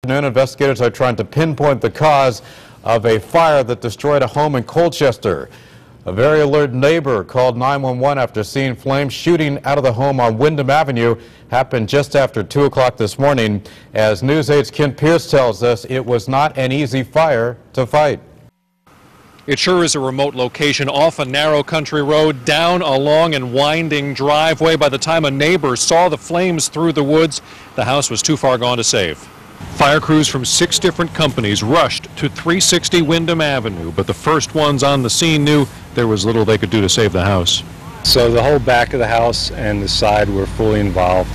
Investigators are trying to pinpoint the cause of a fire that destroyed a home in Colchester. A very alert neighbor called 911 after seeing flames shooting out of the home on Wyndham Avenue. Happened just after 2 o'clock this morning. As News 8's Kent Pierce tells us, it was not an easy fire to fight. It sure is a remote location off a narrow country road, down a long and winding driveway. By the time a neighbor saw the flames through the woods, the house was too far gone to save. Fire crews from 6 different companies rushed to 360 Wyndham Avenue, but the first ones on the scene knew there was little they could do to save the house. So the whole back of the house and the side were fully involved.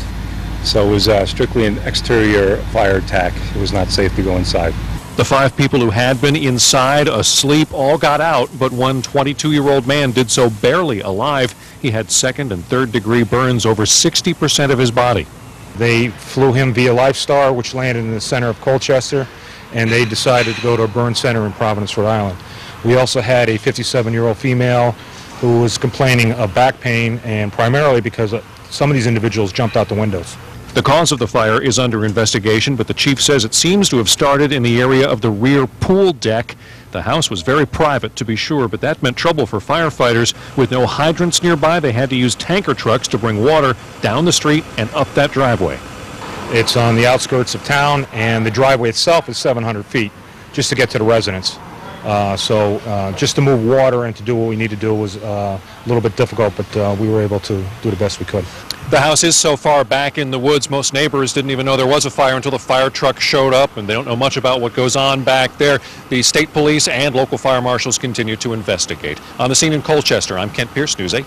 So it was strictly an exterior fire attack. It was not safe to go inside. The 5 people who had been inside asleep all got out, but one 22-year-old man did so barely alive. He had 2nd and 3rd degree burns over 60% of his body. They flew him via Lifestar, which landed in the center of Colchester, and they decided to go to a burn center in Providence, Rhode Island. We also had a 57-year-old female who was complaining of back pain, and primarily because some of these individuals jumped out the windows. The cause of the fire is under investigation, but the chief says it seems to have started in the area of the rear pool deck. The house was very private, to be sure, but that meant trouble for firefighters. With no hydrants nearby, they had to use tanker trucks to bring water down the street and up that driveway. It's on the outskirts of town, and the driveway itself is 700 feet just to get to the residence. So just to move water and to do what we need to do was a little bit difficult, but we were able to do the best we could. The house is so far back in the woods, most neighbors didn't even know there was a fire until the fire truck showed up, and they don't know much about what goes on back there. The state police and local fire marshals continue to investigate. On the scene in Colchester, I'm Kent Pierce, News 8.